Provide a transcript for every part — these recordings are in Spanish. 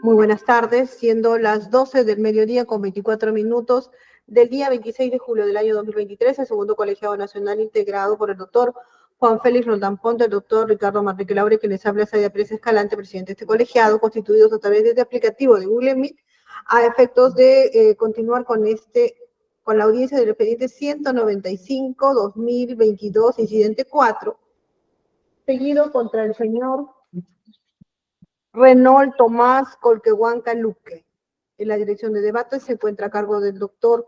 Muy buenas tardes, siendo las 12 del mediodía con 24 minutos del día 26 de julio del año 2023, el segundo colegiado nacional integrado por el doctor Juan Félix Roldán Ponte, el doctor Ricardo Manrique Laure, que les habla Saida Pérez Escalante, presidente de este colegiado, constituidos a través de este aplicativo de Google Meet, a efectos de continuar con la audiencia del expediente 195-2022, incidente 4, seguido contra el señor Renault Tomás Colquehuanca Luque. En la dirección de debate se encuentra a cargo del doctor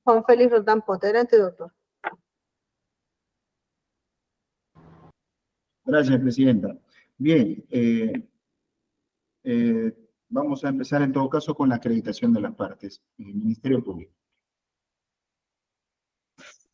Juan Félix Roldán Ponte. Adelante, doctor. Gracias, presidenta. Bien, vamos a empezar en todo caso con la acreditación de las partes. El Ministerio Público.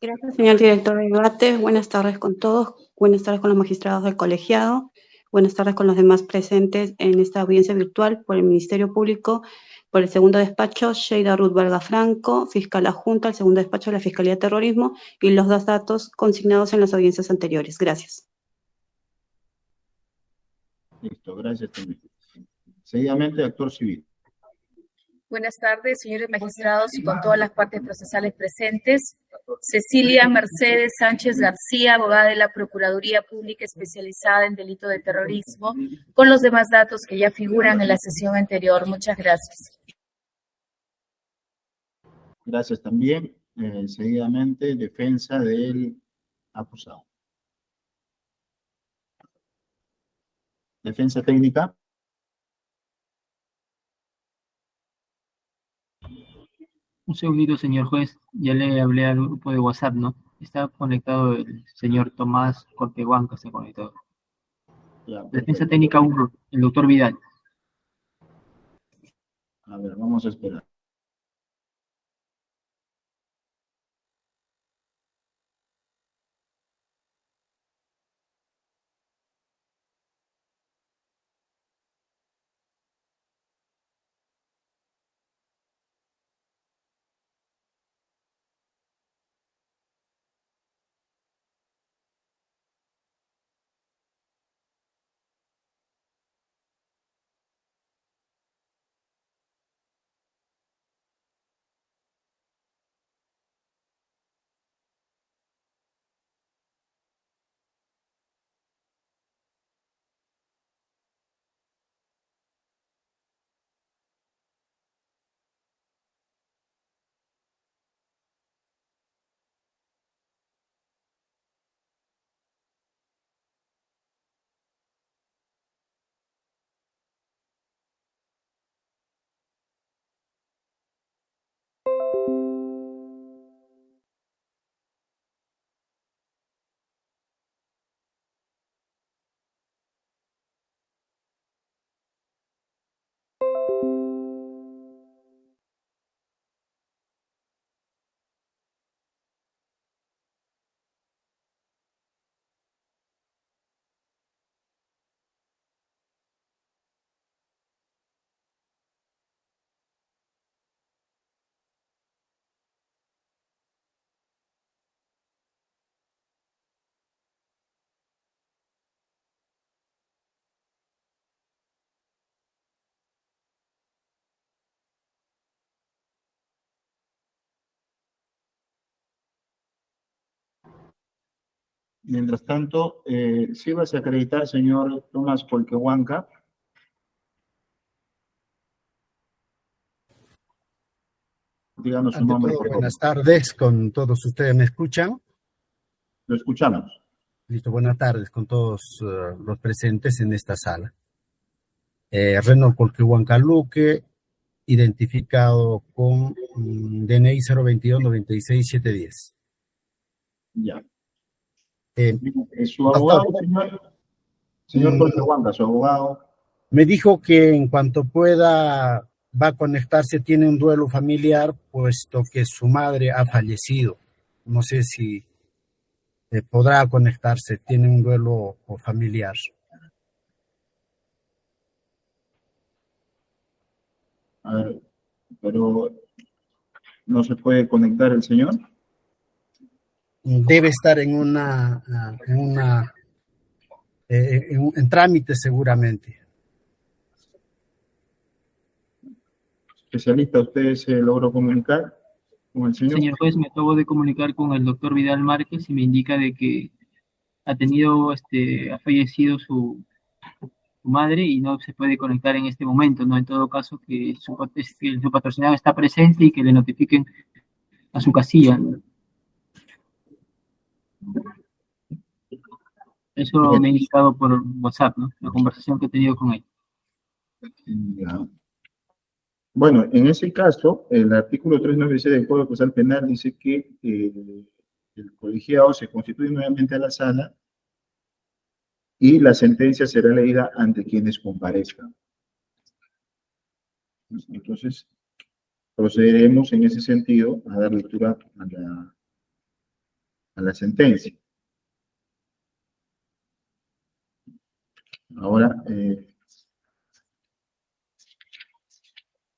Gracias, señor director de debate. Buenas tardes con todos. Buenas tardes con los magistrados del colegiado. Buenas tardes con los demás presentes en esta audiencia virtual por el Ministerio Público, por el segundo despacho, Sheida Ruth Vargas Franco, fiscal adjunta al segundo despacho de la Fiscalía de Terrorismo, y los dos datos consignados en las audiencias anteriores. Gracias. Listo, gracias también. Seguidamente, actor civil. Buenas tardes, señores magistrados y con todas las partes procesales presentes. Cecilia Mercedes Sánchez García, abogada de la Procuraduría Pública especializada en delito de terrorismo, con los demás datos que ya figuran en la sesión anterior. Muchas gracias. Gracias también. Seguidamente, defensa del acusado. Defensa técnica. Un segundito, señor juez. Ya le hablé al grupo de WhatsApp, ¿no? Está conectado el señor Tomás Cortehuanca, se conectó. Ya, Defensa técnica 1, el doctor Vidal. a ver, vamos a esperar. Mientras tanto, sírvase a acreditar, señor Tomás Colquehuanca. Díganos su Ante nombre, todo, por favor. buenas tardes con todos ustedes. ¿Me escuchan? Lo escuchamos. Listo, buenas tardes con todos los presentes en esta sala. Renault Colquehuanca Luque, identificado con DNI 022-96710. Ya. Eh, Su abogado, señor Colquehuanca, su abogado. Me dijo que en cuanto pueda va a conectarse, tiene un duelo familiar, puesto que su madre ha fallecido. No sé si podrá conectarse, tiene un duelo familiar. A ver, pero ¿no se puede conectar el señor? Debe estar en trámite seguramente. Especialista, ¿usted se logró comunicar con el señor? Señor juez, me acabo de comunicar con el doctor Vidal Márquez y me indica de que ha fallecido su madre y no se puede conectar en este momento, ¿no? En todo caso, que su patrocinado está presente y que le notifiquen a su casilla, ¿no? Eso me ha indicado por WhatsApp, ¿no? La conversación que he tenido con él. Ya. Bueno, en ese caso, el artículo 396 del Código Procesal Penal dice que el colegiado se constituye nuevamente a la sala y la sentencia será leída ante quienes comparezcan. Entonces, procederemos en ese sentido a dar lectura a la sentencia. Ahora,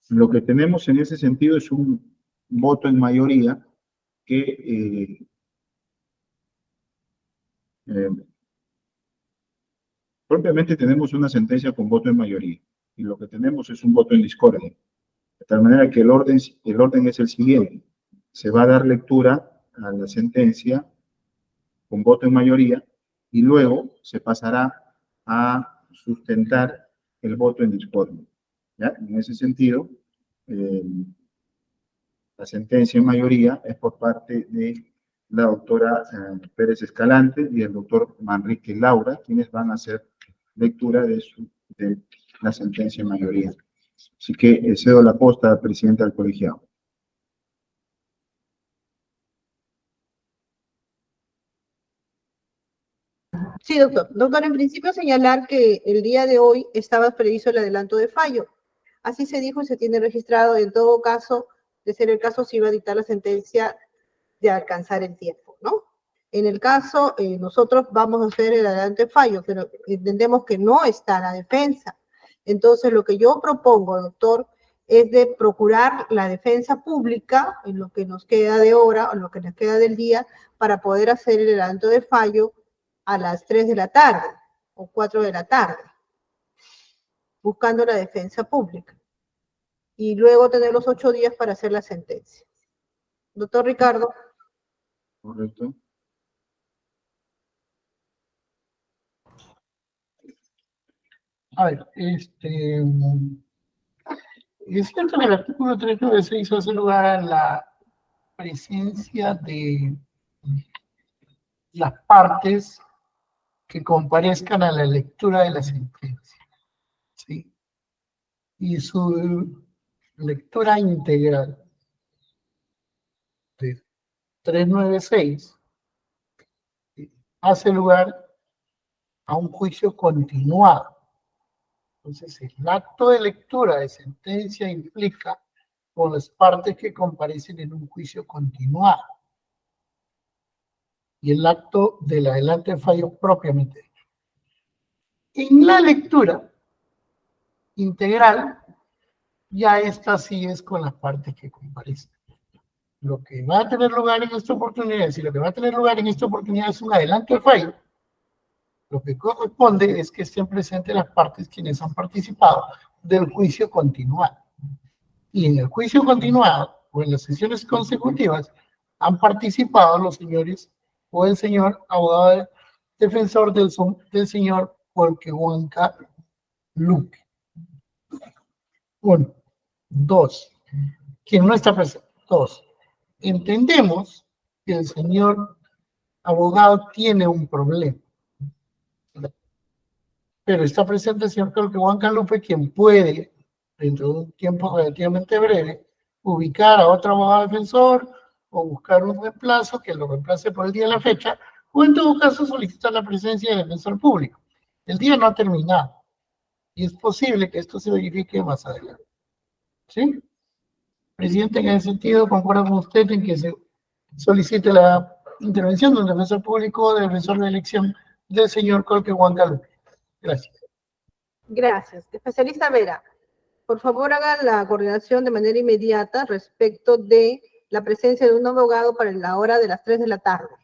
lo que tenemos en ese sentido es un voto en mayoría que propiamente tenemos una sentencia con voto en mayoría y lo que tenemos es un voto en discordia. De tal manera que el orden es el siguiente. Se va a dar lectura a la sentencia con voto en mayoría y luego se pasará a sustentar el voto en discordia. ¿Ya? En ese sentido, la sentencia en mayoría es por parte de la doctora Pérez Escalante y el doctor Manrique Laura, quienes van a hacer lectura de la sentencia en mayoría. Así que cedo la posta al presidente del colegiado. Sí, doctor. Doctor, en principio señalar que el día de hoy estaba previsto el adelanto de fallo. Así se dijo y se tiene registrado. En todo caso, de ser el caso, se iba a dictar la sentencia de alcanzar el tiempo, ¿no? En el caso, nosotros vamos a hacer el adelanto de fallo, pero entendemos que no está la defensa. Entonces, lo que yo propongo, doctor, es de procurar la defensa pública en lo que nos queda de hora o en lo que nos queda del día para poder hacer el adelanto de fallo a las 3 de la tarde o 4 de la tarde, buscando la defensa pública. Y luego tener los 8 días para hacer la sentencia. Doctor Ricardo. Correcto. A ver, es cierto que el artículo 396 hace lugar a la presencia de las partes que comparezcan a la lectura de la sentencia, ¿sí? Y su lectura integral de 396 hace lugar a un juicio continuado. Entonces, el acto de lectura de sentencia implica con las partes que comparecen en un juicio continuado. Y el acto del adelante de fallo propiamente dicho. En la lectura integral, ya esta sí es con las partes que comparecen. Lo que va a tener lugar en esta oportunidad, si lo que va a tener lugar en esta oportunidad es un adelanto de fallo, lo que corresponde es que estén presentes las partes quienes han participado del juicio continuado. Y en el juicio continuado, o en las sesiones consecutivas, han participado los señores o el señor abogado defensor del señor Colquehuanca Luque. 1. 2. Quien no está presente. 2. Entendemos que el señor abogado tiene un problema. Pero está presente el señor Colquehuanca Luque, quien puede, dentro de un tiempo relativamente breve, ubicar a otro abogado defensor o buscar un reemplazo que lo reemplace por el día de la fecha, o en todo caso solicitar la presencia del defensor público. El día no ha terminado y es posible que esto se verifique más adelante. ¿Sí? Presidente, en ese sentido, concuerdo con usted en que se solicite la intervención del defensor público o del defensor de elección del señor Colquehuanca Luque. Gracias. Gracias. Especialista Vera, por favor haga la coordinación de manera inmediata respecto de la presencia de un abogado para la hora de las 3 de la tarde.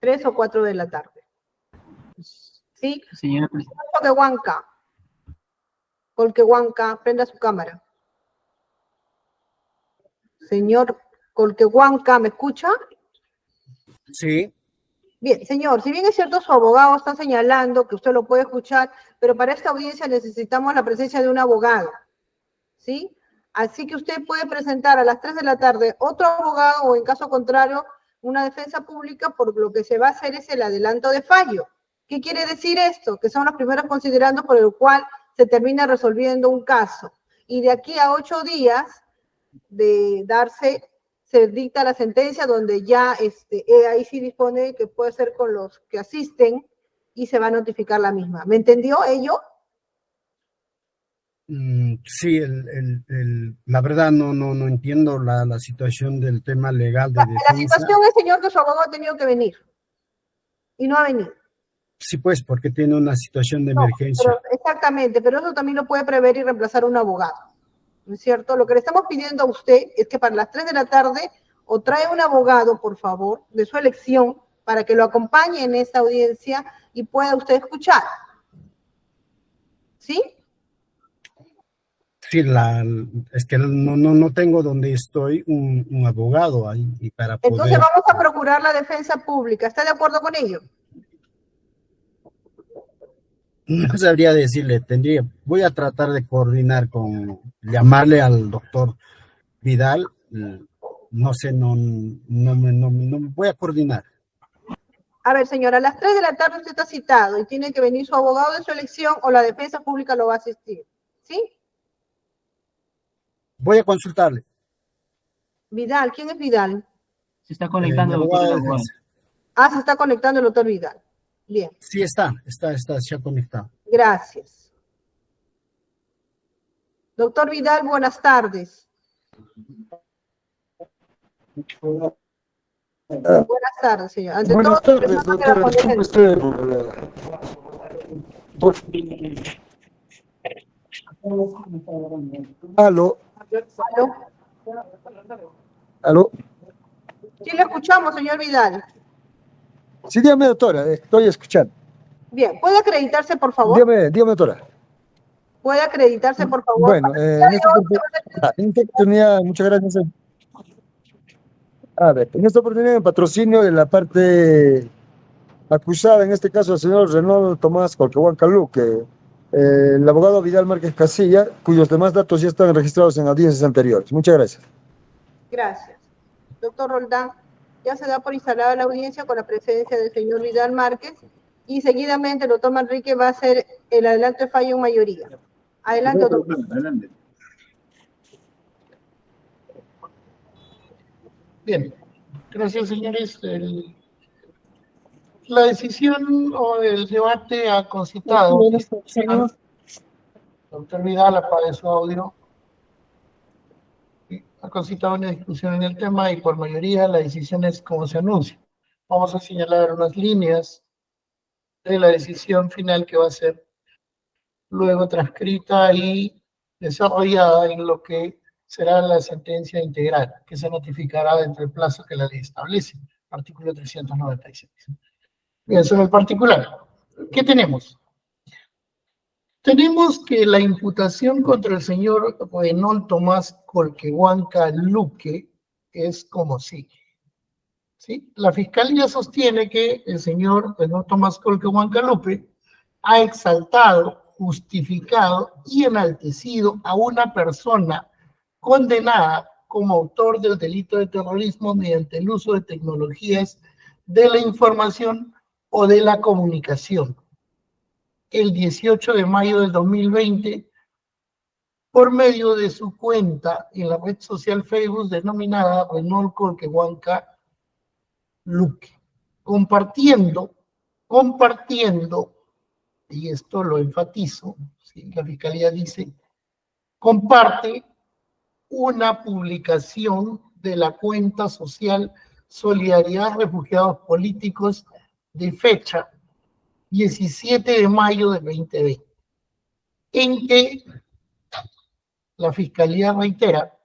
3 o 4 de la tarde. ¿Sí? Señora presidenta. Colquehuanca, prenda su cámara. Señor Colquehuanca, ¿me escucha? Sí. Bien, señor, si bien es cierto, su abogado está señalando que usted lo puede escuchar, pero para esta audiencia necesitamos la presencia de un abogado, ¿sí? Así que usted puede presentar a las 3 de la tarde otro abogado o, en caso contrario, una defensa pública, por lo que se va a hacer es el adelanto de fallo. ¿Qué quiere decir esto? Que son los primeros considerandos por el cual se termina resolviendo un caso. Y de aquí a 8 días de darse, se dicta la sentencia donde ya ahí sí dispone que puede ser con los que asisten y se va a notificar la misma. ¿Me entendió ello? Sí, la verdad no entiendo la situación del tema legal de La defensa. situación es, señor, que su abogado ha tenido que venir y no ha venido. Sí, pues, porque tiene una situación de No, emergencia. pero, exactamente, pero eso también lo puede prever y reemplazar un abogado, ¿no es cierto? Lo que le estamos pidiendo a usted es que para las 3 de la tarde o trae un abogado, por favor, de su elección, para que lo acompañe en esta audiencia y pueda usted escuchar. ¿Sí? Sí, es que no tengo donde estoy un abogado ahí y para poder. Entonces vamos a procurar la defensa pública. ¿Está de acuerdo con ello? No sabría decirle, voy a tratar de coordinar llamarle al doctor Vidal, no sé, no voy a coordinar. A ver, señora, a las 3 de la tarde usted está citado y tiene que venir su abogado de su elección o la defensa pública lo va a asistir. ¿Sí? Voy a consultarle. Vidal, ¿quién es Vidal? Se está conectando, Mi doctor. abogado de defensa. Ah, se está conectando el doctor Vidal. Bien. Sí, está ya conectado. Gracias. Doctor Vidal, buenas tardes. Buenas tardes, señor. Ante Buenas todo, tardes, doctora. Disculpe usted Aló. ¿Aló? Aló. Sí, lo escuchamos, señor Vidal. Sí, dígame, doctora, estoy escuchando. Bien, ¿puede acreditarse, por favor? Dígame, doctora. ¿Puede acreditarse, por favor? Bueno, en esta oportunidad, muchas gracias. A ver, en esta oportunidad, en patrocinio de la parte acusada, en este caso el señor Renaud Tomás Colquehuanca Luque, el abogado Vidal Márquez Casilla, cuyos demás datos ya están registrados en audiencias anteriores. Muchas gracias. Gracias. Doctor Roldán, ya se da por instalada la audiencia con la presencia del señor Vidal Márquez y seguidamente el doctor Manrique va a hacer el adelanto de fallo en mayoría. Adelante, doctor. Adelante. Bien, gracias, señores. La decisión o el debate ha concitado. Doctor Vidal apague su audio. Ha concitado una discusión en el tema y por mayoría la decisión es como se anuncia. Vamos a señalar unas líneas de la decisión final que va a ser luego transcrita y desarrollada en lo que será la sentencia integral, que se notificará dentro del plazo que la ley establece, artículo 396. Bien, sobre el particular, ¿qué tenemos? Tenemos que la imputación contra el señor Renaud Tomás Colquehuanca Luque es como sigue. ¿Sí? La Fiscalía sostiene que el señor Renaud Tomás Colquehuanca Luque ha exaltado, justificado y enaltecido a una persona condenada como autor del delito de terrorismo mediante el uso de tecnologías de la información o de la comunicación. El 18 de mayo del 2020, por medio de su cuenta en la red social Facebook denominada Renaud Colquehuanca Luque, compartiendo, y esto lo enfatizo, ¿sí? La Fiscalía dice, comparte una publicación de la cuenta social Solidaridad Refugiados Políticos de fecha 17 de mayo del 2020, en que la Fiscalía reitera,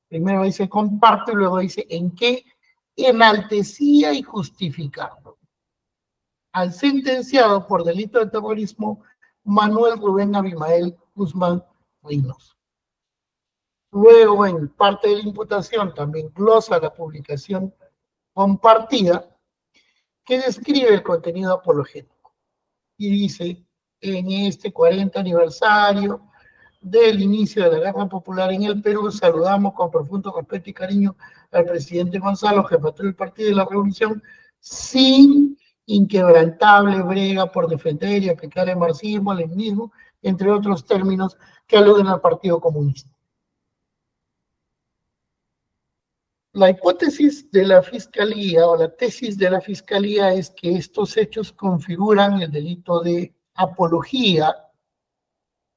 primero dice comparte y luego dice en que enaltecía y justificaba al sentenciado por delito de terrorismo Manuel Rubén Abimael Guzmán Reynoso. Luego, en parte de la imputación, también glosa la publicación compartida que describe el contenido apologético. Y dice, en este 40 aniversario del inicio de la Guerra Popular en el Perú, saludamos con profundo respeto y cariño al presidente Gonzalo, jefatura del Partido de la Revolución, sin inquebrantable brega por defender y aplicar el marxismo, el leninismo, entre otros términos que aluden al Partido Comunista. La hipótesis de la Fiscalía o la tesis de la Fiscalía es que estos hechos configuran el delito de apología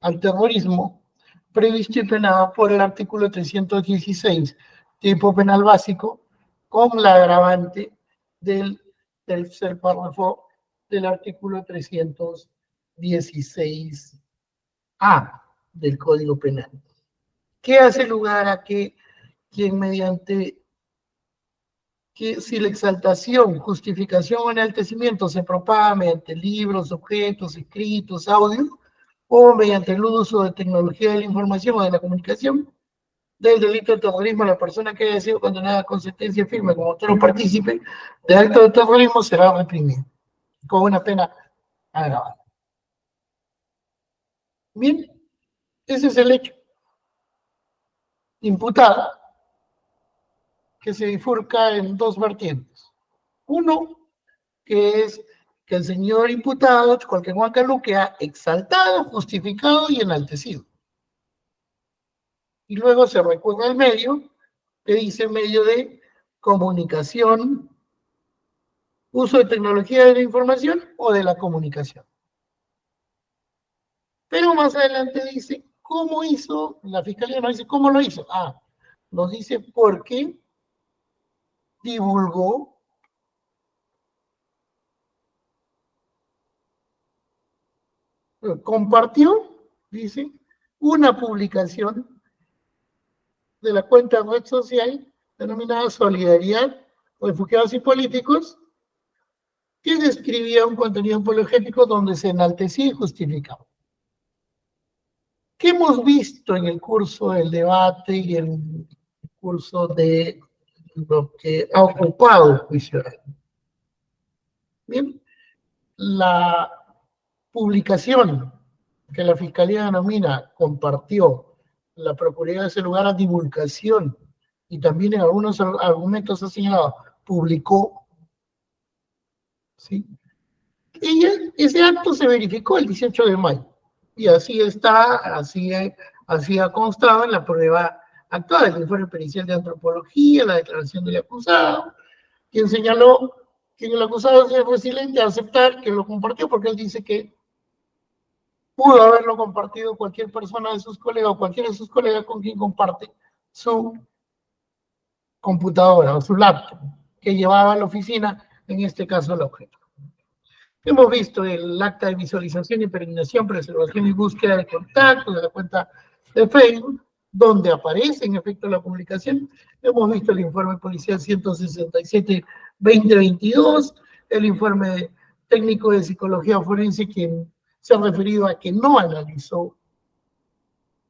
al terrorismo previsto y penado por el artículo 316, tipo penal básico, con la agravante del tercer párrafo del artículo 316A del Código Penal, que hace lugar a que quien mediante que si la exaltación, justificación o enaltecimiento se propaga mediante libros, objetos, escritos, audio, o mediante el uso de tecnología de la información o de la comunicación, del delito de terrorismo, la persona que haya sido condenada con sentencia firme como autor o partícipe de acto de terrorismo será reprimida con una pena agravada. Bien, ese es el hecho. Imputada, que se bifurca en dos vertientes. Uno, que es que el señor imputado, cualquier Huancaluque, ha exaltado, justificado y enaltecido. Y luego se recurre al medio, que dice medio de comunicación, uso de tecnología de la información o de la comunicación. Pero más adelante dice, ¿cómo hizo? La Fiscalía no dice, ¿cómo lo hizo? Nos dice por qué divulgó compartió, dice, una publicación de la cuenta red social denominada Solidaridad, Refugiados y Políticos, que describía un contenido apologético donde se enaltecía y justificaba. ¿Qué hemos visto en el curso del debate y en el curso de lo que ha ocupado el juicio? Bien, la publicación que la Fiscalía denomina compartió, la Procuraduría de ese lugar a divulgación, y también en algunos argumentos ha señalado, publicó, ¿sí? Ese acto se verificó el 18 de mayo, y así está, así ha constado en la prueba actual, el informe pericial de antropología, la declaración del acusado, quien señaló que el acusado es resiliente a aceptar que lo compartió, porque él dice que pudo haberlo compartido cualquier persona de sus colegas o cualquiera de sus colegas con quien comparte su computadora o su laptop que llevaba a la oficina, en este caso el objeto. Hemos visto el acta de visualización y peregrinación, preservación y búsqueda de contactos de la cuenta de Facebook, donde aparece en efecto la publicación. Hemos visto el informe policial 167-2022, el informe técnico de psicología forense, quien se ha referido a que no analizó,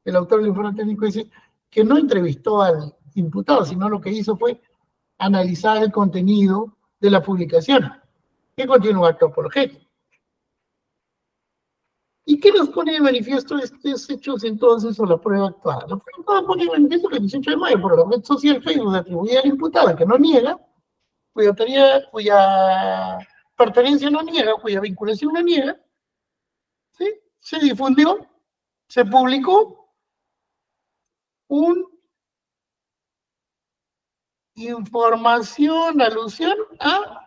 el autor del informe técnico dice que no entrevistó al imputado, sino lo que hizo fue analizar el contenido de la publicación, que contiene un acto apologético. ¿Y qué nos pone de manifiesto estos hechos entonces o la prueba actual? La prueba actual pone de manifiesto que el 18 de mayo, por la red social Facebook se atribuye al imputado, que no niega, cuya pertenencia no niega, cuya vinculación no niega, ¿sí? Se difundió, se publicó información, alusión a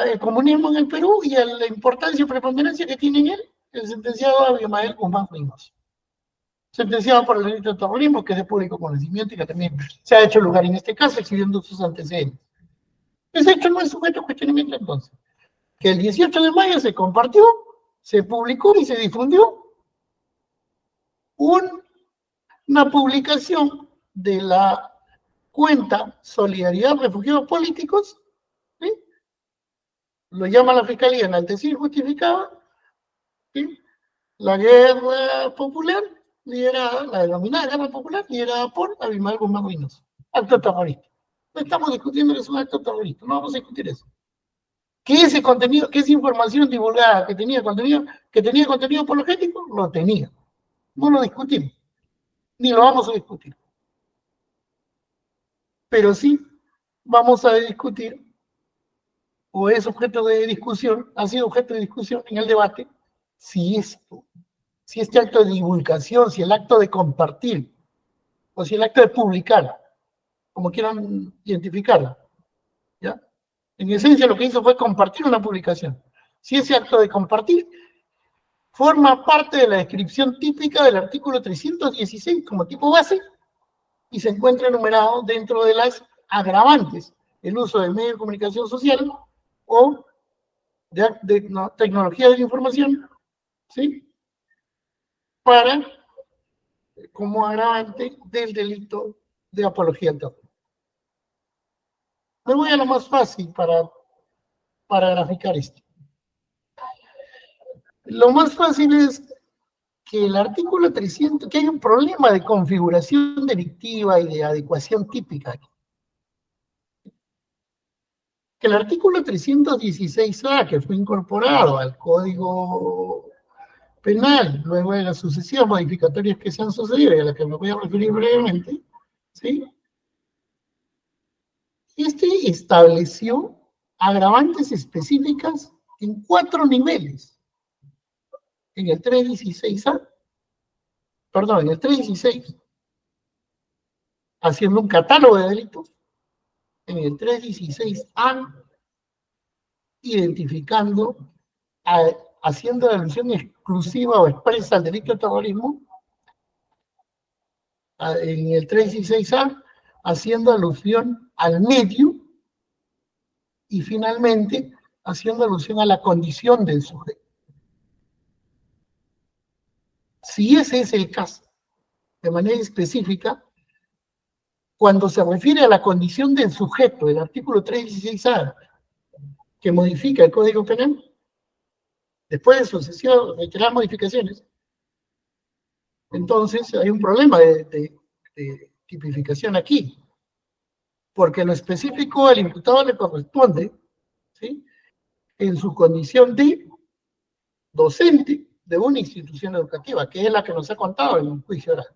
el comunismo en el Perú y a la importancia y preponderancia que tiene en él el sentenciado Abimael Guzmán Reynoso, sentenciado por el delito de terrorismo, que es de público conocimiento y que también se ha hecho lugar en este caso, exhibiendo sus antecedentes. Ese hecho no es sujeto a cuestionamiento entonces, que el 18 de mayo se compartió, se publicó y se difundió una publicación de la cuenta Solidaridad Refugiados Políticos, ¿sí? Lo llama la Fiscalía enaltecida y justificada, ¿sí? La guerra popular, liderada, la denominada Guerra Popular, liderada por Abimael Guzmán Reynoso. Acto terrorista. No estamos discutiendo que es un acto terrorista, no vamos a discutir eso. Que ese contenido, que esa información divulgada que tenía contenido apologético, lo tenía. No lo discutimos, ni lo vamos a discutir. Pero sí vamos a discutir, o es objeto de discusión, ha sido objeto de discusión en el debate, si este acto de divulgación, si el acto de compartir, o si el acto de publicar, como quieran identificarlo, ¿ya? En esencia lo que hizo fue compartir una publicación. Si ese acto de compartir forma parte de la descripción típica del artículo 316 como tipo base y se encuentra enumerado dentro de las agravantes, el uso del medio de comunicación social o de tecnología de la información, ¿sí? Como agravante del delito de apología al terrorismo. Me voy a lo más fácil para graficar esto. Lo más fácil es que el artículo 300, que hay un problema de configuración delictiva y de adecuación típica aquí. Que el artículo 316A, que fue incorporado al Código Penal, luego de las sucesivas modificatorias que se han sucedido y a las que me voy a referir brevemente, ¿sí? Estableció agravantes específicas en 4 niveles. En el 316A, perdón, en el 316, haciendo un catálogo de delitos. En el 316A, identificando, haciendo alusión exclusiva o expresa al delito de terrorismo. En el 316A, haciendo alusión al medio. Y finalmente, haciendo alusión a la condición del sujeto. Si ese es el caso, de manera específica, cuando se refiere a la condición del sujeto, el artículo 316A, que modifica el Código Penal, después de sucesivas reiteradas modificaciones, entonces hay un problema de tipificación aquí, porque lo específico al imputado le corresponde, ¿sí?, en su condición de docente de una institución educativa, que es la que nos ha contado en un juicio oral.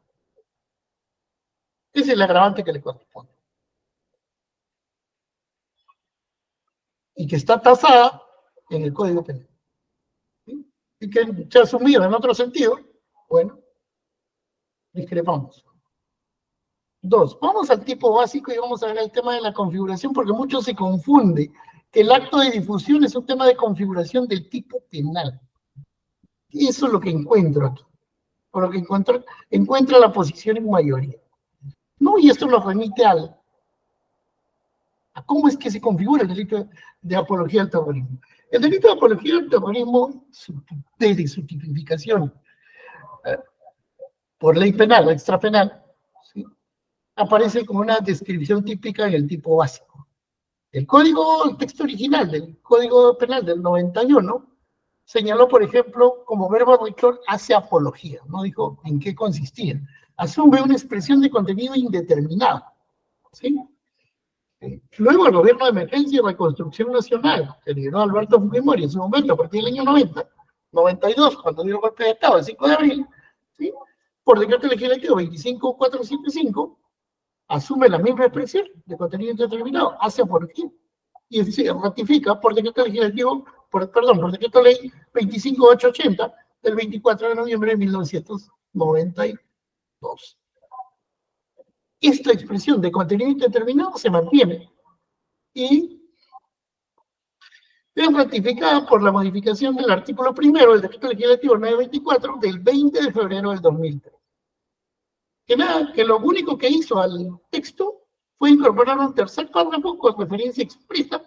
Ese es el agravante que le corresponde. Y que está tasada en el Código Penal. ¿Sí? Y que se ha asumido en otro sentido, bueno, discrepamos. 2, vamos al tipo básico y vamos a ver el tema de la configuración, porque mucho se confunde que el acto de difusión es un tema de configuración del tipo penal. Y eso es lo que encuentro aquí, por lo que encuentra la posición en mayoría. No, y esto nos remite a cómo es que se configura el delito de apología al terrorismo. El delito de apología al terrorismo, desde su tipificación por ley penal o extrapenal, ¿sí?, aparece como una descripción típica en el tipo básico. El texto original del Código Penal del 91 señaló, por ejemplo, como verbo rector hace apología, no dijo en qué consistía. Asume una expresión de contenido indeterminado, ¿sí? Luego el gobierno de emergencia y reconstrucción nacional, que lideró Alberto Fujimori en su momento, a partir del año 92, cuando dio el golpe de Estado, el 5 de abril, ¿sí?, por decreto legislativo 25475, asume la misma expresión de contenido indeterminado, hace apología, y se ratifica por decreto legislativo, por decreto ley 25880 del 24 de noviembre de 1992. Esta expresión de contenido indeterminado se mantiene y es ratificada por la modificación del artículo primero del decreto legislativo 924 del 20 de febrero del 2003. Que lo único que hizo al texto fue incorporar un tercer párrafo con referencia expresa,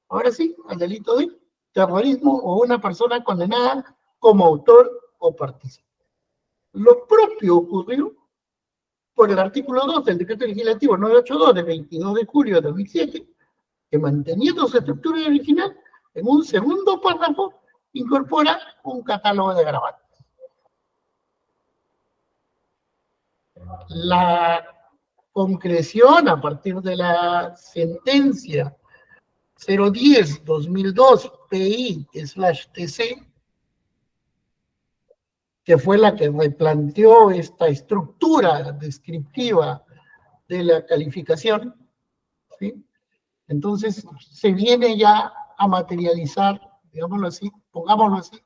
ahora sí, al delito de terrorismo o una persona condenada como autor o partícipe. Lo propio ocurrió por el artículo 2 del decreto legislativo 982 del 22 de julio de 2007, que manteniendo su estructura original, en un segundo párrafo incorpora un catálogo de agravantes. La concreción a partir de la sentencia 010-2002 PI/TC, que fue la que replanteó esta estructura descriptiva de la calificación, ¿sí? Entonces se viene ya a materializar, digámoslo así, pongámoslo así,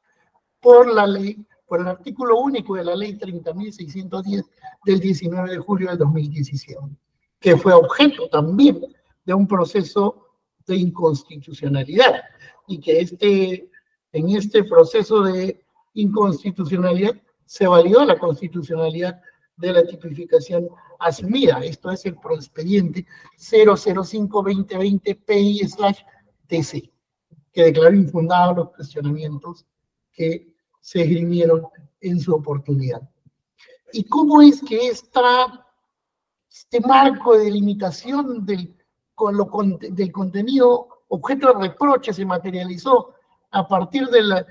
por la ley, por el artículo único de la ley 30.610 del 19 de julio del 2017, que fue objeto también de un proceso de inconstitucionalidad, y que en este proceso de inconstitucionalidad se validó la constitucionalidad de la tipificación asumida. Esto es el expediente 005-2020 PI/TC, que declaró infundados los cuestionamientos que se esgrimieron en su oportunidad. ¿Y cómo es que este marco de limitación del contenido objeto de reproche se materializó a partir de la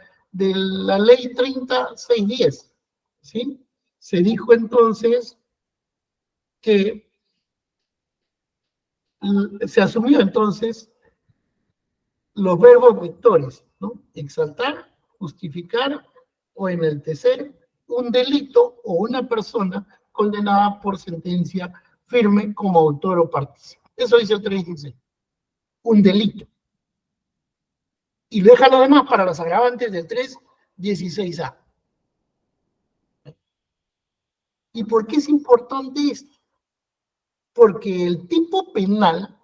ley 30.610? ¿Sí? Se dijo entonces que se asumió entonces los verbos vectores, ¿no? Exaltar, justificar o enaltecer un delito o una persona condenada por sentencia firme como autor o partícipe. Eso dice el 316. Un delito. Y deja lo demás para los agravantes del 316A. ¿Y por qué es importante esto? Porque el tipo penal,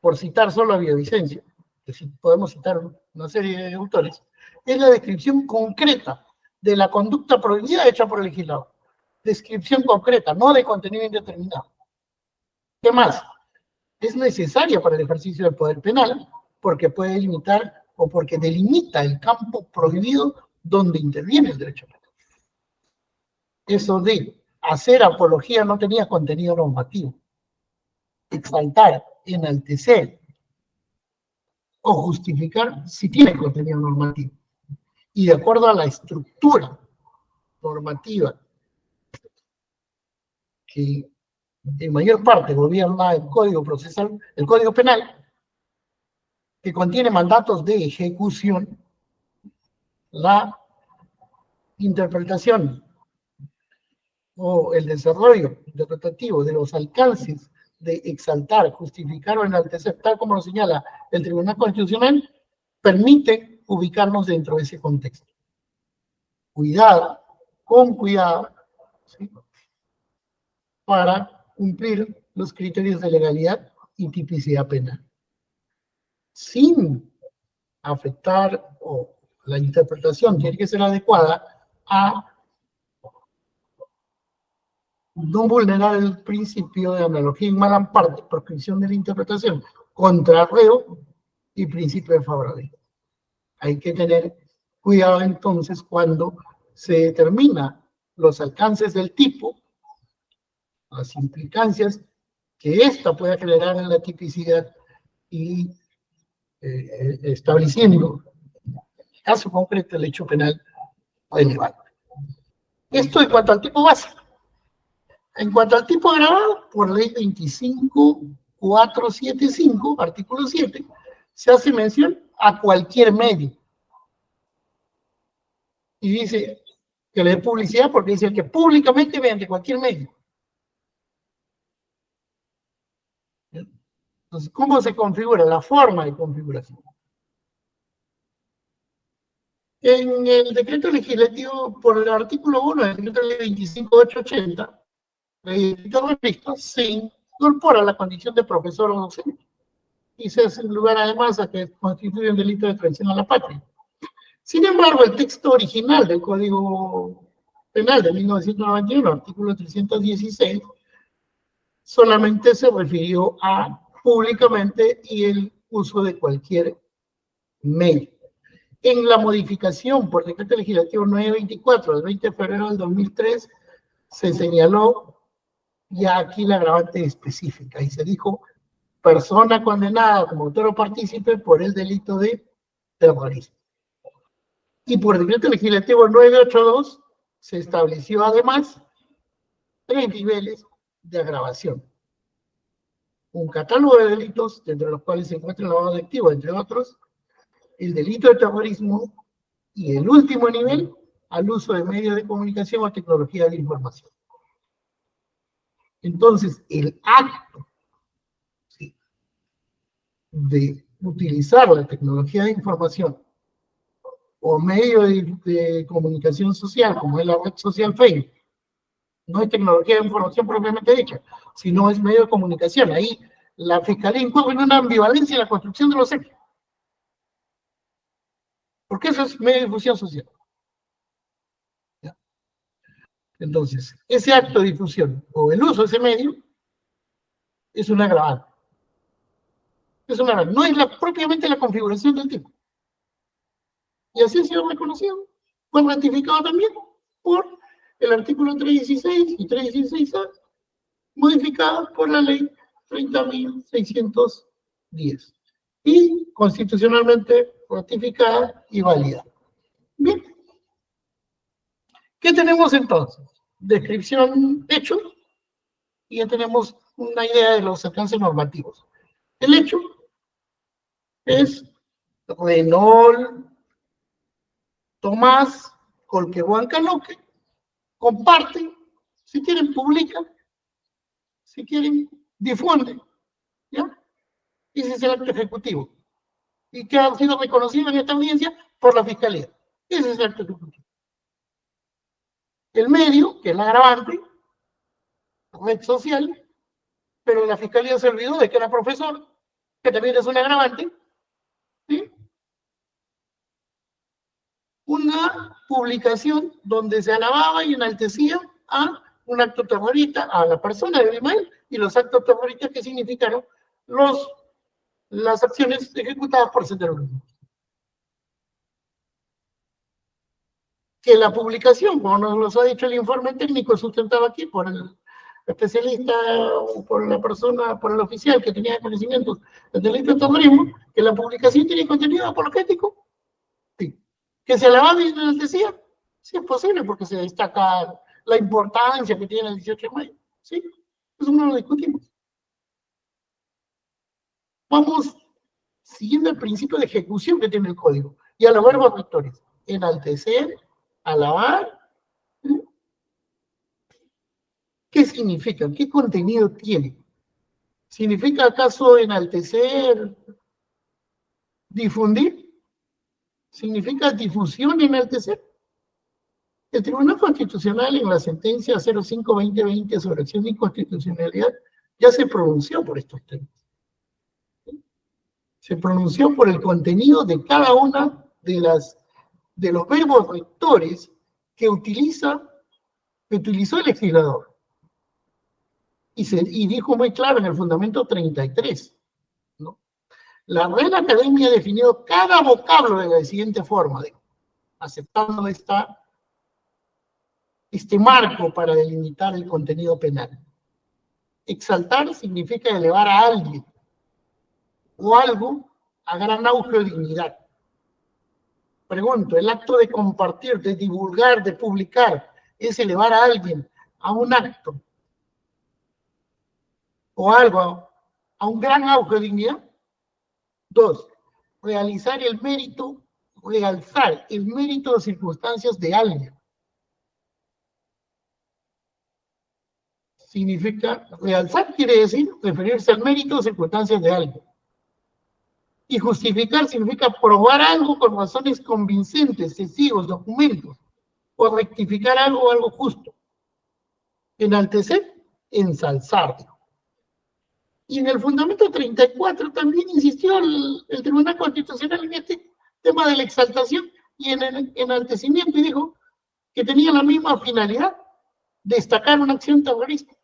por citar solo a Villavicencio, que sí podemos citar una serie de autores, es la descripción concreta de la conducta prohibida hecha por el legislador. Descripción concreta, no de contenido indeterminado. ¿Qué más? Es necesaria para el ejercicio del poder penal porque puede limitar o porque delimita el campo prohibido donde interviene el derecho penal. Eso de hacer apología no tenía contenido normativo. Exaltar, enaltecer o justificar sí tiene contenido normativo. Y de acuerdo a la estructura normativa que en mayor parte gobierna el Código Procesal, el Código Penal, que contiene mandatos de ejecución, la interpretación o el desarrollo interpretativo de los alcances de exaltar, justificar o enaltecer, tal como lo señala el Tribunal Constitucional, permite ubicarnos dentro de ese contexto. Cuidado, con cuidado, ¿sí?, para cumplir los criterios de legalidad y tipicidad penal, sin afectar, o la interpretación tiene que ser adecuada a no vulnerar el principio de analogía en mala parte, proscripción de la interpretación, contra reo y principio de favorabilidad. Hay que tener cuidado entonces cuando se determina los alcances del tipo, las implicancias que ésta pueda generar en la tipicidad y estableciendo, en el caso concreto, el hecho penal relevante. Esto en cuanto al tipo básico. En cuanto al tipo agravado, por ley 25.475, artículo 7, se hace mención a cualquier medio. Y dice que le dé publicidad porque dice que públicamente mediante cualquier medio. Entonces, ¿cómo se configura? La forma de configuración. En el decreto legislativo, por el artículo 1 del decreto de ley 25.880, se incorpora la condición de profesor o docente y se hace lugar además a que constituye un delito de traición a la patria. Sin embargo, el texto original del Código Penal de 1991, artículo 316, solamente se refirió a públicamente y el uso de cualquier medio. En la modificación por decreto legislativo 924 del 20 de febrero del 2003, se señaló ya aquí la agravante específica y se dijo persona condenada como autor o partícipe por el delito de terrorismo. Y por decreto legislativo 982 se estableció además 3 niveles de agravación. Un catálogo de delitos, entre los cuales se encuentra el lavado de activos, entre otros, el delito de terrorismo, y el último nivel, al uso de medios de comunicación o tecnología de la información. Entonces, el acto, ¿sí?, de utilizar la tecnología de información o medio de comunicación social, como es la red social Facebook, no es tecnología de información propiamente dicha, sino es medio de comunicación. Ahí la Fiscalía incurre en una ambivalencia en la construcción de los hechos. Porque eso es medio de difusión social. ¿Ya? Entonces, ese acto de difusión o el uso de ese medio es un agravante. Es un agravante. No es propiamente la configuración del tipo. Y así ha sido reconocido. Fue ratificado también por el artículo 316 y 316A, modificados por la ley 30.610 y constitucionalmente ratificada y válida. Bien. ¿Qué tenemos entonces? Descripción, hecho, y ya tenemos una idea de los alcances normativos. El hecho es Renault Tomás Colquehuanca-Luque comparten, si quieren publican, si quieren difunden, ¿ya? Ese es el acto ejecutivo, y que ha sido reconocido en esta audiencia por la Fiscalía. Ese es el acto ejecutivo. El medio, que es el agravante, red social, pero la Fiscalía se olvidó de que era profesor, que también es un agravante, ¿sí? Una publicación donde se alababa y enaltecía a un acto terrorista, a la persona de Abimael, y los actos terroristas que significaron las acciones ejecutadas por ese terrorismo. Que la publicación, como nos ha dicho el informe técnico sustentado aquí por el especialista o por la persona, por el oficial que tenía conocimientos del delito de terrorismo, que la publicación tiene contenido apologético, sí. Que se alababa y enaltecía, sí es posible, porque se destaca la importancia que tiene el 18 de mayo, sí, eso no lo discutimos. Vamos siguiendo el principio de ejecución que tiene el código, y a los verbos rectores: enaltecer, alabar. ¿Qué significa? ¿Qué contenido tiene? ¿Significa acaso enaltecer, difundir? ¿Significa difusión, enaltecer? El Tribunal Constitucional, en la sentencia 05-2020 sobre acción de inconstitucionalidad, ya se pronunció por estos temas. Se pronunció por el contenido de cada una de los verbos rectores que utilizó el legislador. Y dijo muy claro en el fundamento 33, ¿no? La Real Academia ha definido cada vocablo de la siguiente forma, aceptando este marco para delimitar el contenido penal. Exaltar significa elevar a alguien o algo a gran auge de dignidad. Pregunto, ¿el acto de compartir, de divulgar, de publicar, es elevar a alguien a un acto o algo a un gran auge de dignidad? 2, realizar el mérito, realzar el mérito de circunstancias de alguien. Significa, realzar quiere decir referirse al mérito de circunstancias de alguien. Y justificar significa probar algo con razones convincentes, testigos, documentos, o rectificar algo justo. Enaltecer, ensalzar. Y en el fundamento 34 también insistió el Tribunal Constitucional en este tema de la exaltación y en el enaltecimiento, y dijo que tenía la misma finalidad: destacar una acción terrorista.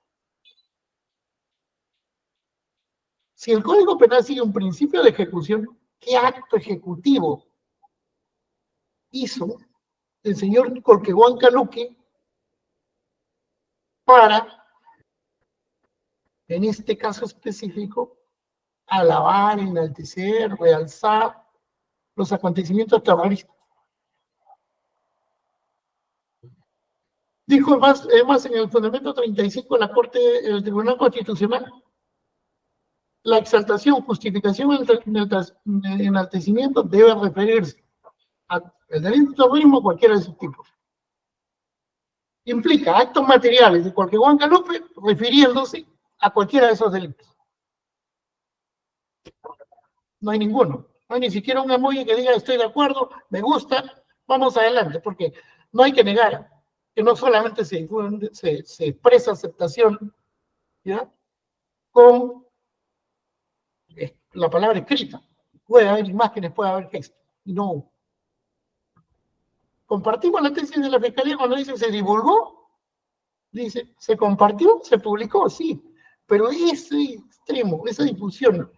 Si el Código Penal sigue un principio de ejecución, ¿qué acto ejecutivo hizo el señor Colquehuanca-Luque para, en este caso específico, alabar, enaltecer, realzar los acontecimientos terroristas? Dijo además en el fundamento 35 de la Corte del Tribunal Constitucional, la exaltación, justificación, enaltecimiento debe referirse al delito de terrorismo, cualquiera de sus tipos. Implica actos materiales de cualquier Huancalupe refiriéndose a cualquiera de esos delitos. No hay ninguno. No hay ni siquiera un emoji que diga estoy de acuerdo, me gusta, vamos adelante, porque no hay que negar que no solamente se expresa aceptación, ¿ya?, con la palabra escrita. Puede haber imágenes, puede haber texto, y no hubo. Compartimos la tesis de la Fiscalía cuando dice se divulgó, dice se compartió, se publicó, sí, pero ese extremo, esa difusión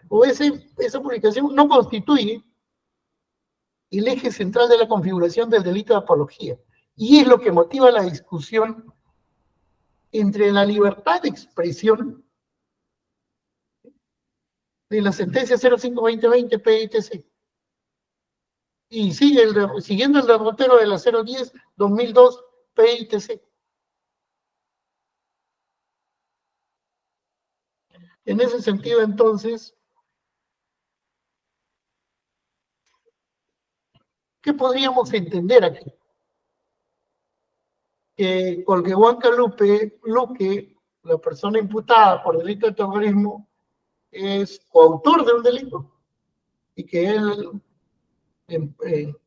o esa publicación no constituye el eje central de la configuración del delito de apología, y es lo que motiva la discusión entre la libertad de expresión de la sentencia 05-2020 PITC y siguiendo el derrotero de la 010-2002 PITC. En ese sentido, entonces, ¿qué podríamos entender aquí? Que Colquehuancalupe Luque, la persona imputada por delito de terrorismo, es coautor de un delito, y que él,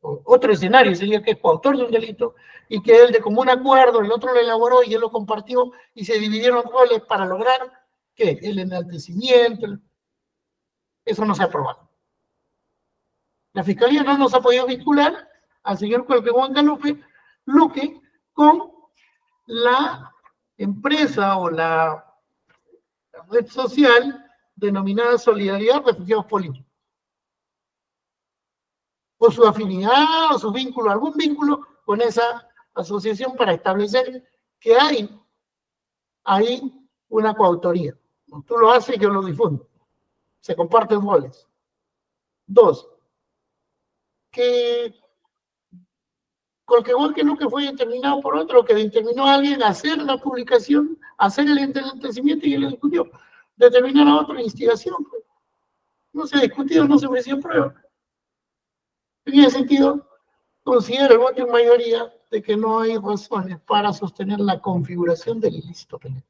otro escenario sería que es coautor de un delito, y que él de común acuerdo, el otro lo elaboró y él lo compartió, y se dividieron roles para lograr que el enaltecimiento, eso no se ha aprobado. La Fiscalía no nos ha podido vincular al señor Colquehuancalupe Luque con la empresa o la red social denominada Solidaridad Refugiados Políticos. O su afinidad, o su vínculo, algún vínculo con esa asociación para establecer que hay ahí una coautoría. Tú lo haces, yo lo difundo. Se comparten roles. 2. Que Colquehuancalupe fue determinado por otro, que determinó a alguien a hacer la publicación, hacer el enaltecimiento y él lo discutió. Determinar a otro instigación. Pues. No se ha discutido, no se ofreció prueba. En ese sentido, considero el voto en mayoría de que no hay razones para sostener la configuración del ilícito penal.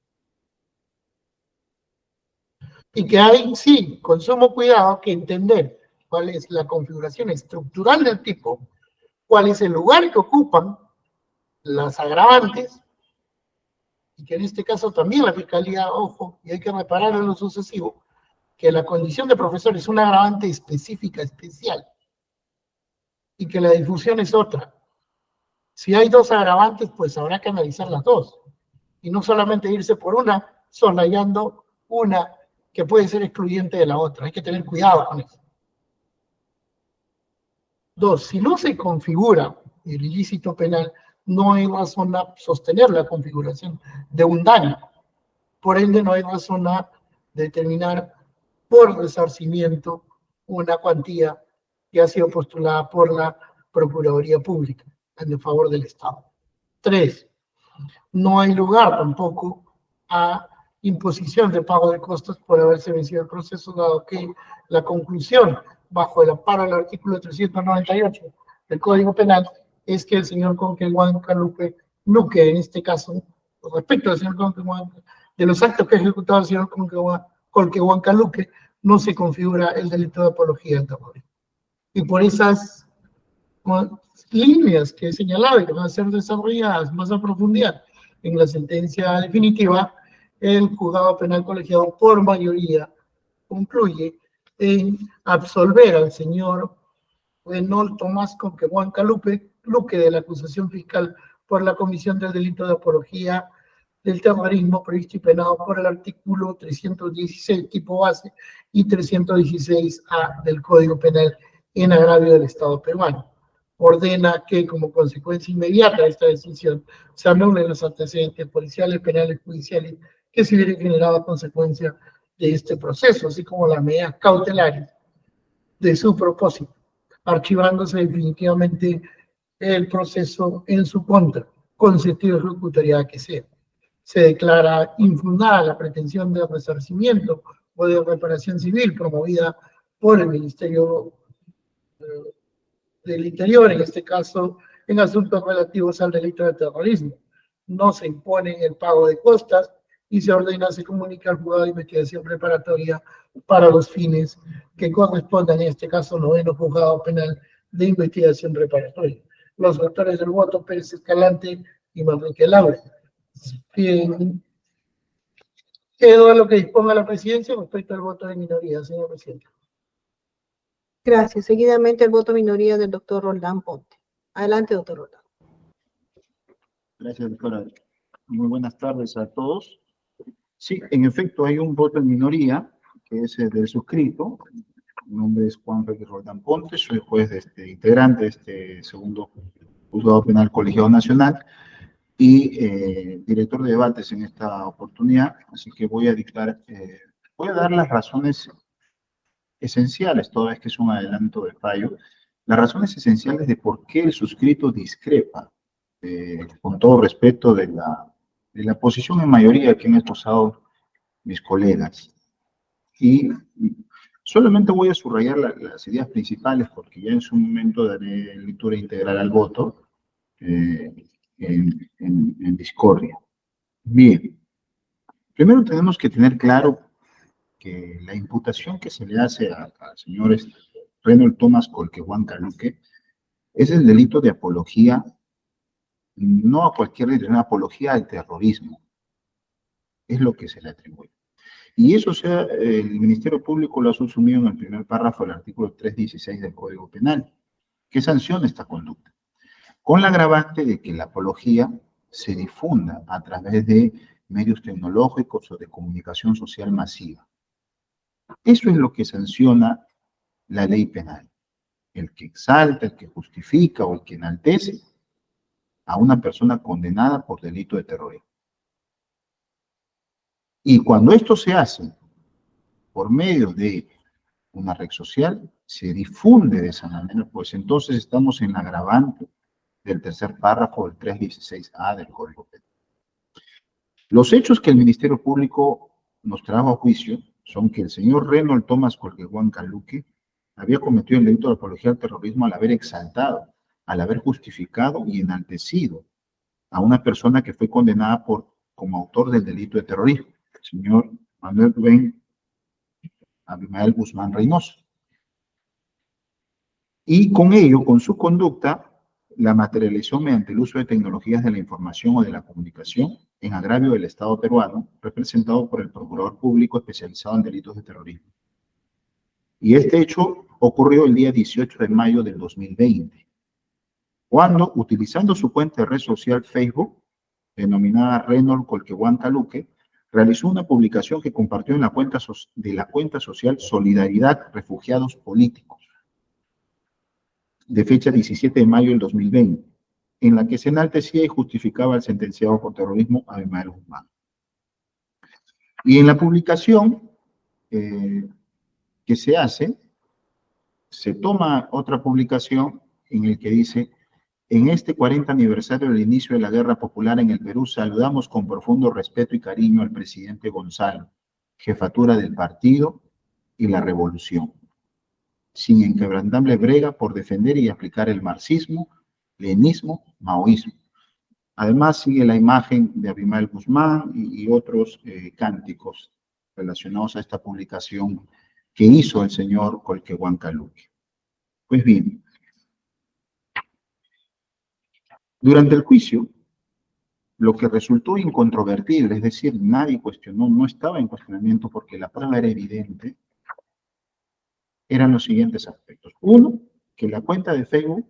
Y que hay, sí, con sumo cuidado, que entender cuál es la configuración estructural del tipo, cuál es el lugar que ocupan las agravantes, y que en este caso también la Fiscalía, ojo, y hay que reparar en lo sucesivo, que la condición de profesor es una agravante específica, especial, y que la difusión es otra. Si hay 2 agravantes, pues habrá que analizar las 2, y no solamente irse por una, soslayando una que puede ser excluyente de la otra. Hay que tener cuidado con eso. 2. Si no se configura el ilícito penal, no hay razón a sostener la configuración de un daño. Por ende, no hay razón a determinar por resarcimiento una cuantía que ha sido postulada por la Procuraduría Pública en favor del Estado. 3. No hay lugar tampoco a imposición de pago de costos por haberse vencido el proceso, dado que la conclusión bajo el amparo del artículo 398 del Código Penal es que el señor Colquehuancalupe Luque, en este caso, respecto al señor Colquehuancalupe, de los actos que ha ejecutado el señor Colquehuancalupe, no se configura el delito de apología del terrorismo. Y por esas líneas que he señalado y que van a ser desarrolladas más a profundidad en la sentencia definitiva, el juzgado penal colegiado por mayoría concluye en absolver al señor Reynold Tomás Colquehuancalupe Luque de la acusación fiscal por la comisión del delito de apología del terrorismo previsto y penado por el artículo 316 tipo base y 316A del Código Penal en agravio del Estado peruano. Ordena que como consecuencia inmediata de esta decisión se anulen los antecedentes policiales, penales, judiciales que se hubieran generado a consecuencia de este proceso, así como las medidas cautelares de su propósito, archivándose definitivamente el proceso en su contra, con sentido de ejecutoriedad que sea. Se declara infundada la pretensión de resarcimiento o de reparación civil promovida por el Ministerio del Interior, en este caso en asuntos relativos al delito de terrorismo. No se impone el pago de costas y se ordena, se comunica al juzgado de investigación preparatoria para los fines que correspondan, en este caso, noveno juzgado penal de investigación preparatoria. Los autores del voto, Pérez Escalante y Manrique Laure. Bien. Quedo a lo que disponga la presidencia respecto al voto de minoría, señor presidente. Gracias. Seguidamente el voto minoría del doctor Roldán Ponte. Adelante, doctor Roldán. Gracias, doctora. Muy buenas tardes a todos. Sí, en efecto, hay un voto en minoría, que es el del suscrito. Mi nombre es Juan Félix Roldán Ponte, soy juez integrante de este segundo juzgado penal colegiado nacional y director de debates en esta oportunidad, así que voy a dar las razones esenciales, toda vez que es un adelanto de fallo, las razones esenciales de por qué el suscrito discrepa, con todo respeto de la posición en mayoría que han expresado mis colegas. Y solamente voy a subrayar las ideas principales, porque ya en su momento daré lectura integral al voto en discordia. Bien, primero tenemos que tener claro que la imputación que se le hace al señor Reynold Thomas Colquehuanca Luque es el delito de apología, no a cualquier delito, una apología al terrorismo. Es lo que se le atribuye. Y eso el Ministerio Público lo ha subsumido en el primer párrafo del artículo 316 del Código Penal, que sanciona esta conducta, con la agravante de que la apología se difunda a través de medios tecnológicos o de comunicación social masiva. Eso es lo que sanciona la ley penal. El que exalta, el que justifica o el que enaltece a una persona condenada por delito de terrorismo. Y cuando esto se hace por medio de una red social, se difunde de esa manera, pues entonces estamos en la agravante del tercer párrafo del 316A del Código Penal. Los hechos que el Ministerio Público nos trajo a juicio son que el señor Reynold Thomas Colquehuanca Luque había cometido el delito de apología al terrorismo al haber exaltado, al haber justificado y enaltecido a una persona que fue condenada como autor del delito de terrorismo, el señor Manuel Rubén Abimael Guzmán Reynoso. Y con ello, con su conducta, la materializó mediante el uso de tecnologías de la información o de la comunicación en agravio del Estado peruano, representado por el Procurador Público especializado en delitos de terrorismo. Y este hecho ocurrió el día 18 de mayo del 2020, cuando, utilizando su cuenta de red social Facebook, denominada Reynold Colquehuanca Luque, realizó una publicación que compartió en la cuenta social Solidaridad Refugiados Políticos, de fecha 17 de mayo del 2020, en la que se enaltecía y justificaba al sentenciado por terrorismo Abimael Guzmán. Y en la publicación que se hace, se toma otra publicación en el que dice: en este 40 aniversario del inicio de la Guerra Popular en el Perú, saludamos con profundo respeto y cariño al presidente Gonzalo, jefatura del partido y la revolución, sin inquebrantable brega por defender y aplicar el marxismo, leninismo, maoísmo. Además sigue la imagen de Abimael Guzmán y otros cánticos relacionados a esta publicación que hizo el señor Colquehuanca Luque. Pues bien, durante el juicio, lo que resultó incontrovertible, es decir, nadie cuestionó, no estaba en cuestionamiento porque la prueba era evidente, eran los siguientes aspectos. Uno, que la cuenta de Facebook,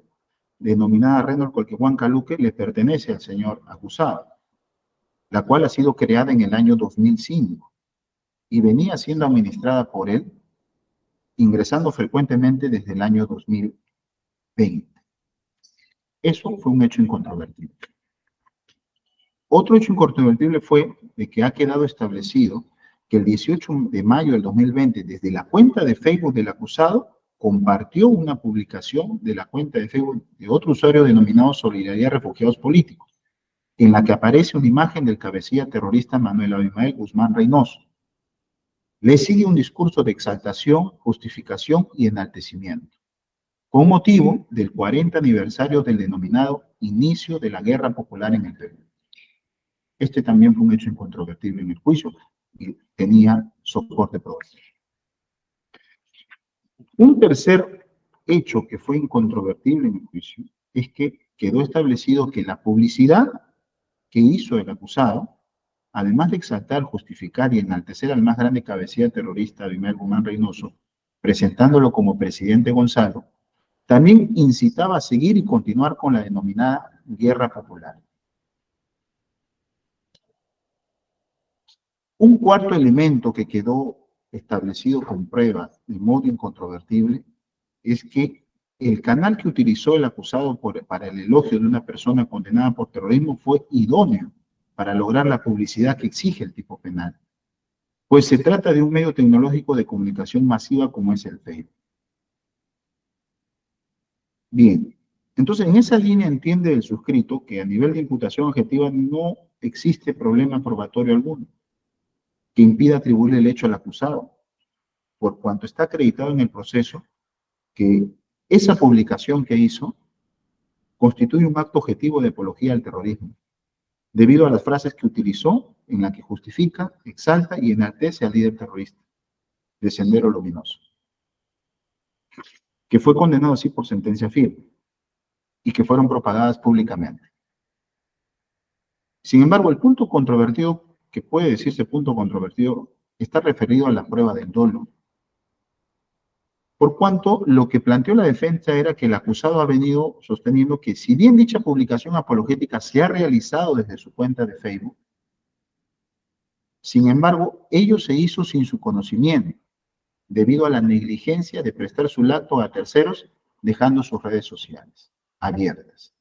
denominada Reynold Colquehuanca Luque, le pertenece al señor acusado, la cual ha sido creada en el año 2005 y venía siendo administrada por él, ingresando frecuentemente desde el año 2020. Eso fue un hecho incontrovertible. Otro hecho incontrovertible fue de que ha quedado establecido que el 18 de mayo del 2020, desde la cuenta de Facebook del acusado, compartió una publicación de la cuenta de Facebook de otro usuario denominado Solidaridad Refugiados Políticos, en la que aparece una imagen del cabecilla terrorista Manuel Abimael Guzmán Reynoso. Le sigue un discurso de exaltación, justificación y enaltecimiento, con motivo del 40 aniversario del denominado inicio de la Guerra Popular en el Perú. Este también fue un hecho incontrovertible en el juicio y tenía soporte probatorio. Un tercer hecho que fue incontrovertible en el juicio es que quedó establecido que la publicidad que hizo el acusado, además de exaltar, justificar y enaltecer al más grande cabecilla terrorista Abimael Guzmán Reynoso, presentándolo como presidente Gonzalo, también incitaba a seguir y continuar con la denominada Guerra Popular. Un cuarto elemento que quedó establecido con pruebas de modo incontrovertible es que el canal que utilizó el acusado para el elogio de una persona condenada por terrorismo fue idóneo para lograr la publicidad que exige el tipo penal, pues se trata de un medio tecnológico de comunicación masiva como es el Facebook. Bien, entonces en esa línea entiende el suscrito que a nivel de imputación objetiva no existe problema probatorio alguno que impida atribuirle el hecho al acusado, por cuanto está acreditado en el proceso que esa publicación que hizo constituye un acto objetivo de apología al terrorismo, debido a las frases que utilizó en la que justifica, exalta y enaltece al líder terrorista de Sendero Luminoso, que fue condenado así por sentencia firme y que fueron propagadas públicamente. Sin embargo, el punto controvertido, que puede decirse punto controvertido, está referido a la prueba del dolo, por cuanto lo que planteó la defensa era que el acusado ha venido sosteniendo que si bien dicha publicación apologética se ha realizado desde su cuenta de Facebook, sin embargo, ello se hizo sin su conocimiento, debido a la negligencia de prestar su acto a terceros, dejando sus redes sociales abiertas.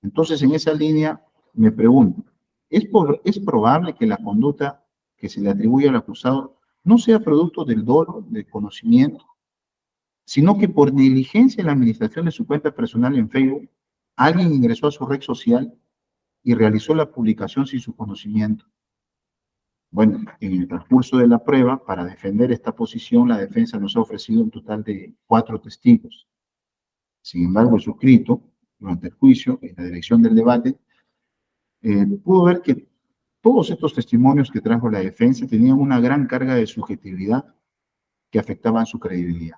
Entonces, en esa línea, me pregunto, ¿es probable que la conducta que se le atribuye al acusado no sea producto del dolo, del conocimiento, sino que por negligencia en la administración de su cuenta personal en Facebook, alguien ingresó a su red social y realizó la publicación sin su conocimiento? Bueno, en el transcurso de la prueba, para defender esta posición, la defensa nos ha ofrecido un total de 4 testigos. Sin embargo, el suscrito, durante el juicio, en la dirección del debate, pudo ver que todos estos testimonios que trajo la defensa tenían una gran carga de subjetividad que afectaban su credibilidad.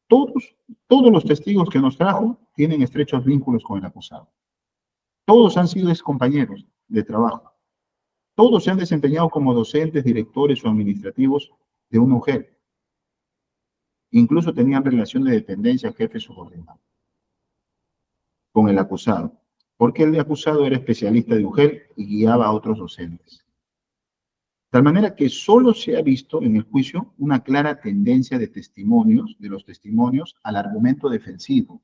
Todos los testigos que nos trajo tienen estrechos vínculos con el acusado. Todos han sido excompañeros de trabajo. Todos se han desempeñado como docentes, directores o administrativos de una UGEL. Incluso tenían relación de dependencia jefe subordinado con el acusado, porque el acusado era especialista de UGEL y guiaba a otros docentes. De tal manera que solo se ha visto en el juicio una clara tendencia de los testimonios al argumento defensivo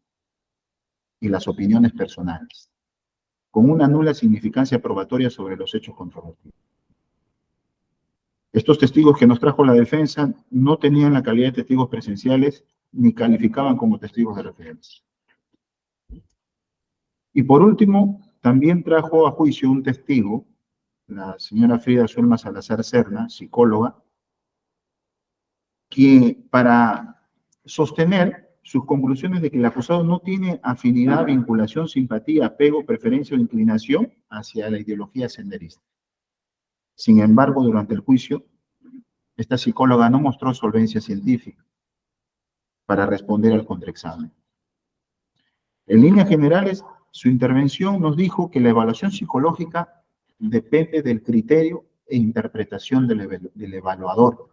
y las opiniones personales, con una nula significancia probatoria sobre los hechos controvertidos. Estos testigos que nos trajo la defensa no tenían la calidad de testigos presenciales ni calificaban como testigos de referencia. Y por último, también trajo a juicio un testigo, la señora Frida Zulma Salazar Serna, psicóloga, que para sostener sus conclusiones de que el acusado no tiene afinidad, vinculación, simpatía, apego, preferencia o inclinación hacia la ideología senderista. Sin embargo, durante el juicio, esta psicóloga no mostró solvencia científica para responder al contraexamen. En líneas generales, su intervención nos dijo que la evaluación psicológica depende del criterio e interpretación del evaluador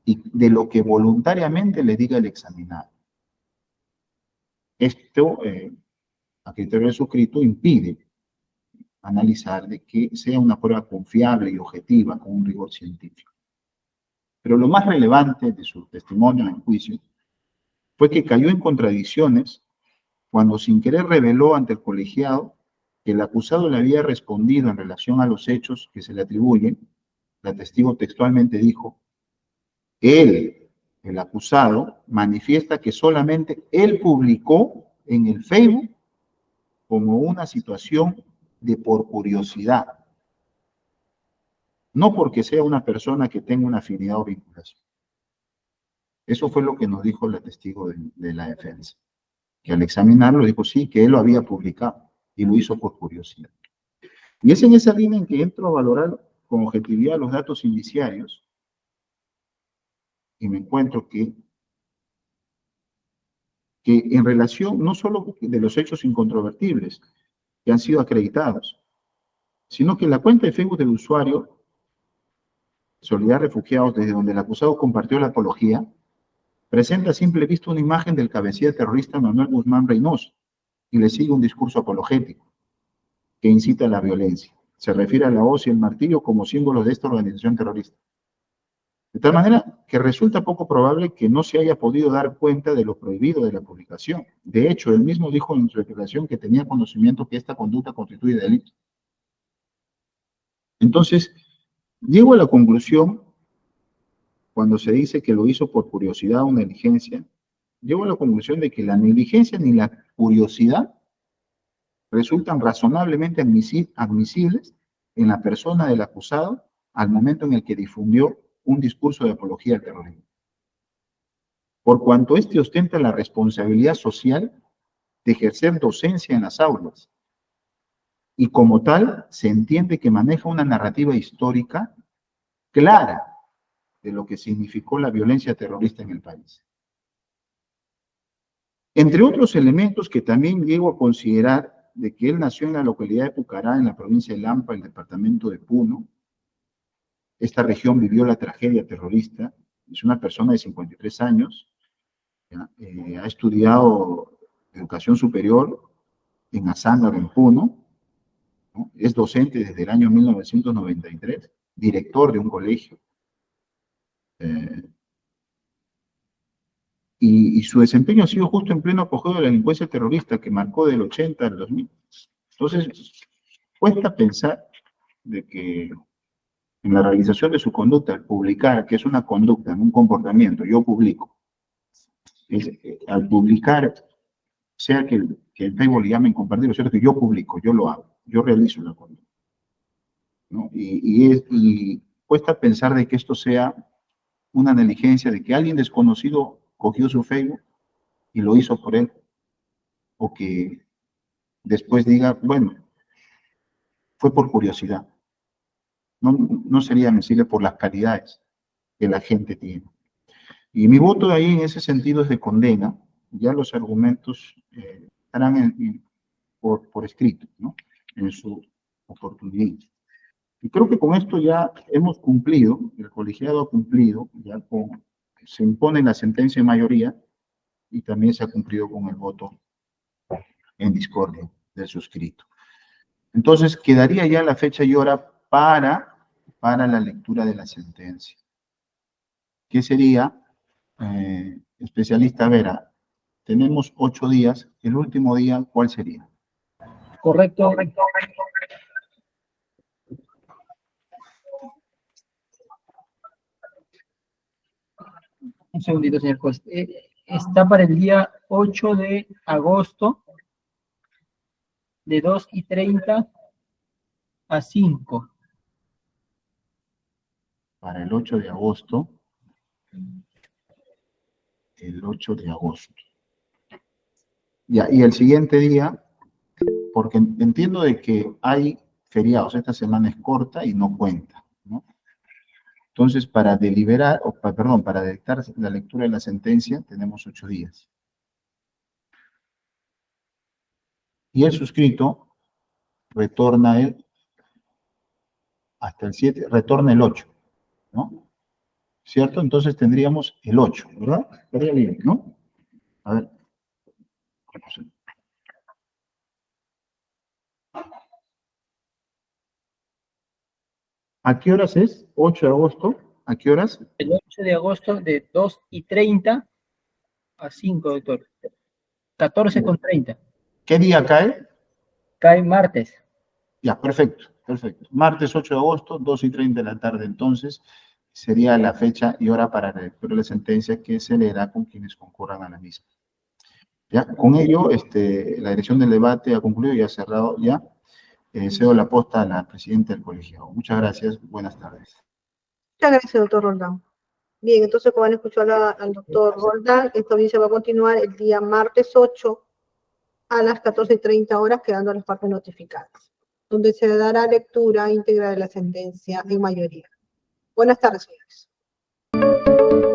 y de lo que voluntariamente le diga el examinado. Esto, a criterio del suscrito, impide analizar de que sea una prueba confiable y objetiva con un rigor científico. Pero lo más relevante de su testimonio en el juicio fue que cayó en contradicciones cuando sin querer reveló ante el colegiado que el acusado le había respondido en relación a los hechos que se le atribuyen. La testigo textualmente dijo: él, el acusado, manifiesta que solamente él publicó en el Facebook como una situación de por curiosidad, no porque sea una persona que tenga una afinidad o vinculación. Eso fue lo que nos dijo la testigo de la defensa, que al examinarlo dijo sí, que él lo había publicado y lo hizo por curiosidad. Y es en esa línea en que entro a valorar con objetividad los datos indiciarios y me encuentro que en relación no solo de los hechos incontrovertibles que han sido acreditados, sino que la cuenta de Facebook del usuario Solidaridad Refugiados, desde donde el acusado compartió la apología, presenta a simple vista una imagen del cabecilla terrorista Manuel Guzmán Reynoso y le sigue un discurso apologético que incita a la violencia. Se refiere a la hoz y el martillo como símbolos de esta organización terrorista. De tal manera que resulta poco probable que no se haya podido dar cuenta de lo prohibido de la publicación. De hecho, él mismo dijo en su declaración que tenía conocimiento que esta conducta constituye delito. Entonces, llego a la conclusión, cuando se dice que lo hizo por curiosidad o negligencia, llego a la conclusión de que la negligencia ni la curiosidad resultan razonablemente admisibles en la persona del acusado al momento en el que difundió un discurso de apología al terrorismo. Por cuanto éste ostenta la responsabilidad social de ejercer docencia en las aulas, y como tal se entiende que maneja una narrativa histórica clara de lo que significó la violencia terrorista en el país. Entre otros elementos que también llego a considerar de que él nació en la localidad de Pucará, en la provincia de Lampa, el departamento de Puno. Esta región vivió la tragedia terrorista. Es una persona de 53 años, ha estudiado educación superior en Azángaro, en Puno, ¿no? Es docente desde el año 1993, director de un colegio. Y su desempeño ha sido justo en pleno apogeo de la delincuencia terrorista que marcó del 80 al 2000. Entonces, cuesta pensar de que en la realización de su conducta, al publicar, que es una conducta, un comportamiento, yo publico, al publicar, sea que el Facebook le llamen compartir, lo cierto es que yo publico, yo lo hago, yo realizo la conducta, ¿no? Y cuesta pensar de que esto sea una negligencia, de que alguien desconocido cogió su Facebook y lo hizo por él, o que después diga, bueno, fue por curiosidad. No sería admisible por las calidades que la gente tiene. Y mi voto ahí en ese sentido es de condena. Ya los argumentos estarán por escrito, ¿no? En su oportunidad. Y creo que con esto ya hemos cumplido, el colegiado ha cumplido, ya se impone la sentencia en mayoría y también se ha cumplido con el voto en discordia del suscrito. Entonces, quedaría ya la fecha y hora para la lectura de la sentencia. ¿Qué sería? Especialista Vera, tenemos 8 días. El último día, ¿cuál sería? Correcto. Un segundito, señor juez. Está para el día 8 de agosto, de 2:30 a 5. Para el 8 de agosto. El 8 de agosto. Ya, y el siguiente día, porque entiendo de que hay feriados, esta semana es corta y no cuenta, ¿no? Entonces, para deliberar, para dictar la lectura de la sentencia, tenemos 8 días. Y el suscrito retorna hasta el 7, retorna el 8, ¿no? ¿Cierto? Entonces tendríamos el 8, ¿verdad? Estaría bien, ¿no? A ver. ¿A qué horas es? 8 de agosto. ¿A qué horas? El 8 de agosto de 2:30 a 5, doctor. 14:30. ¿Qué día cae? Cae martes. Ya, perfecto, perfecto. Martes 8 de agosto, 2:30 de la tarde, entonces, sería la fecha y hora para la lectura de la sentencia que se leerá con quienes concurran a la misma. Ya, con ello, la dirección del debate ha concluido y ha cerrado ya. cedo la posta a la presidenta del colegiado. Muchas gracias, buenas tardes. Muchas gracias, doctor Roldán. Bien, entonces como han escuchado al doctor Roldán, esta audiencia va a continuar el día martes 8 a las 14:30 horas, quedando las partes notificadas, donde se dará lectura íntegra de la sentencia en mayoría. Buenas tardes, señores.